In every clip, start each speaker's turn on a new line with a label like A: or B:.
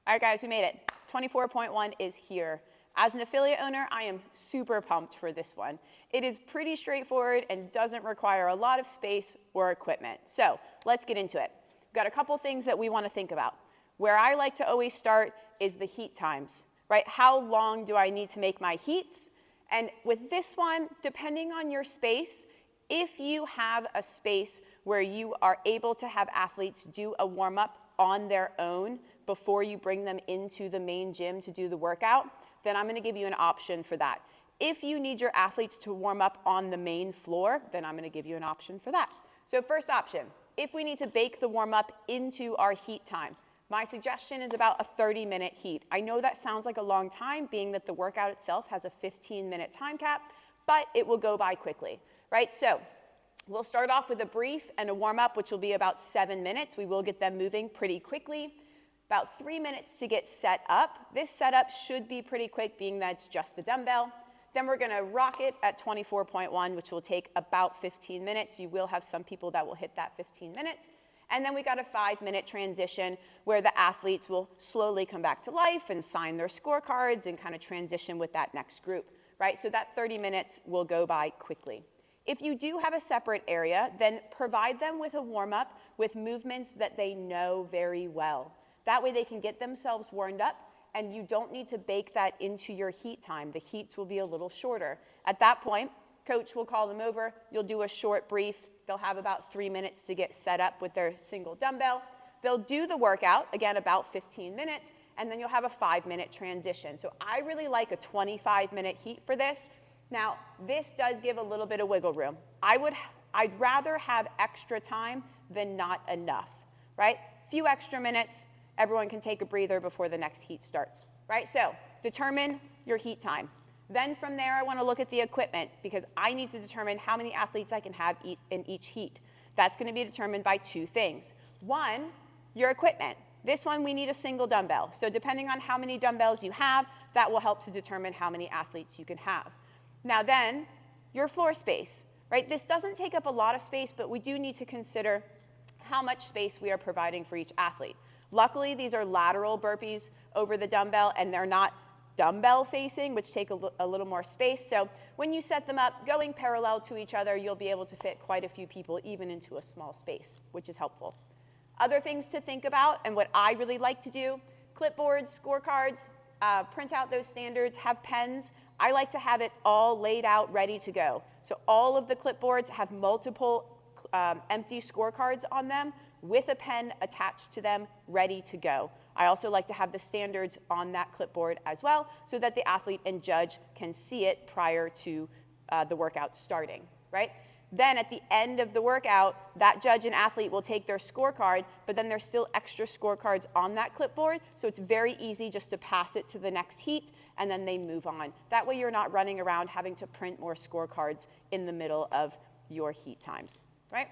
A: All right, guys, we made it. 24.1 is here. As an affiliate owner, I am super pumped for this one. It is pretty straightforward and doesn't require a lot of space or equipment. So let's get into it. We've got a couple things that we want to think about. Where I like to always start is the heat times, right? How long do I need to make my heats? And with this one, depending on your space, if you have a space where you are able to have athletes do a warm-up on their own before you bring them into the main gym to do the workout, then I'm going to give you an option for that. If you need your athletes to warm up on the main floor, then I'm going to give you an option for that. So first option, if we need to bake the warm-up into our heat time, my suggestion is about a 30-minute heat. I know that sounds like a long time, being that the workout itself has a 15-minute time cap, but it will go by quickly, right? So we'll start off with a brief and a warm-up, which will be about 7 minutes. We will get them moving pretty quickly. About 3 minutes to get set up. This setup should be pretty quick, being that it's just a dumbbell. Then we're going to rock it at 24.1, which will take about 15 minutes. You will have some people that will hit that 15 minutes. And then we got a 5-minute transition where the athletes will slowly come back to life and sign their scorecards and kind of transition with that next group, right? So that 30 minutes will go by quickly. If you do have a separate area, then provide them with a warm-up with movements that they know very well. That way they can get themselves warmed up, and you don't need to bake that into your heat time. The heats will be a little shorter. At that point, coach will call them over. You'll do a short brief. They'll have about 3 minutes to get set up with their single dumbbell. They'll do the workout, again, about 15 minutes, and then you'll have a 5-minute transition. So I really like a 25-minute heat for this. Now, this does give a little bit of wiggle room. I'd rather have extra time than not enough, right? A few extra minutes, everyone can take a breather before the next heat starts, right? So determine your heat time. Then from there, I want to look at the equipment because I need to determine how many athletes I can have in each heat. That's going to be determined by 2 things. One, your equipment. This one, we need a single dumbbell. So depending on how many dumbbells you have, that will help to determine how many athletes you can have. Now then, your floor space, right? This doesn't take up a lot of space, but we do need to consider how much space we are providing for each athlete. Luckily, these are lateral burpees over the dumbbell, and they're not dumbbell facing, which take a little more space. So when you set them up, going parallel to each other, you'll be able to fit quite a few people even into a small space, which is helpful. Other things to think about, and what I really like to do, clipboards, scorecards, print out those standards, have pens. I like to have it all laid out, ready to go. So all of the clipboards have multiple empty scorecards on them with a pen attached to them, ready to go. I also like to have the standards on that clipboard as well so that the athlete and judge can see it prior to the workout starting, right? Then at the end of the workout, that judge and athlete will take their scorecard, but then there's still extra scorecards on that clipboard, so it's very easy just to pass it to the next heat, and then they move on. That way you're not running around having to print more scorecards in the middle of your heat times, right?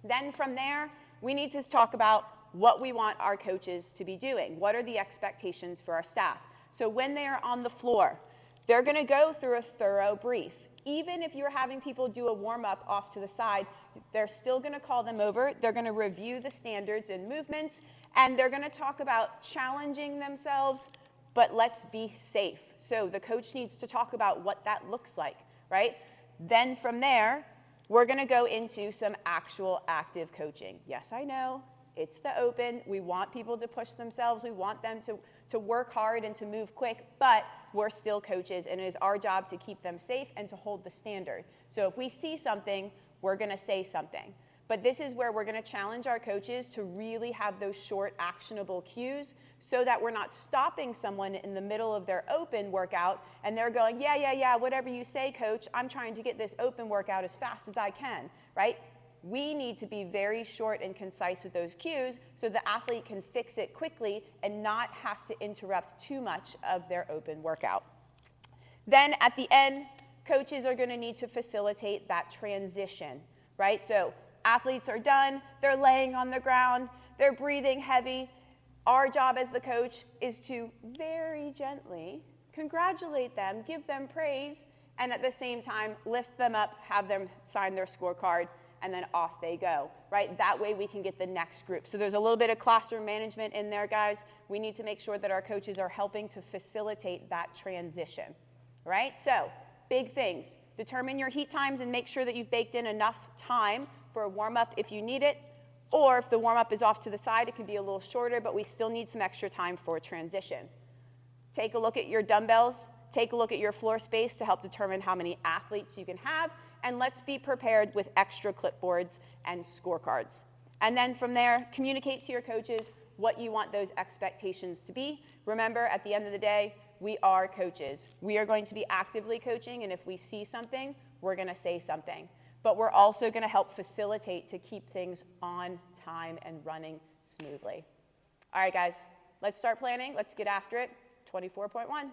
A: Then from there, we need to talk about what we want our coaches to be doing. What are the expectations for our staff? So when they are on the floor, they're going to go through a thorough brief. Even if you're having people do a warm-up off to the side, they're still going to call them over. They're going to review the standards and movements, and they're going to talk about challenging themselves, but let's be safe. So the coach needs to talk about what that looks like, right? Then from there, we're going to go into some actual active coaching. Yes, I know. It's the open. We want people to push themselves. We want them to work hard and to move quick, but we're still coaches, and it is our job to keep them safe and to hold the standard. So if we see something, we're going to say something. But this is where we're going to challenge our coaches to really have those short, actionable cues so that we're not stopping someone in the middle of their open workout and they're going, yeah, whatever you say, coach, I'm trying to get this open workout as fast as I can, right? We need to be very short and concise with those cues so the athlete can fix it quickly and not have to interrupt too much of their open workout. Then at the end, coaches are going to need to facilitate that transition, right? So athletes are done, they're laying on the ground, they're breathing heavy. Our job as the coach is to very gently congratulate them, give them praise, and at the same time lift them up, have them sign their scorecard, and then off they go, right? That way we can get the next group. So there's a little bit of classroom management in there, guys. We need to make sure that our coaches are helping to facilitate that transition, right? So big things. Determine your heat times and make sure that you've baked in enough time for a warm-up if you need it, or if the warm-up is off to the side, it can be a little shorter, but we still need some extra time for transition. Take a look at your dumbbells. Take a look at your floor space to help determine how many athletes you can have, and let's be prepared with extra clipboards and scorecards. And then from there, communicate to your coaches what you want those expectations to be. Remember, at the end of the day, we are coaches. We are going to be actively coaching, and if we see something, we're going to say something. But we're also going to help facilitate to keep things on time and running smoothly. All right, guys, let's start planning. Let's get after it. 24.1.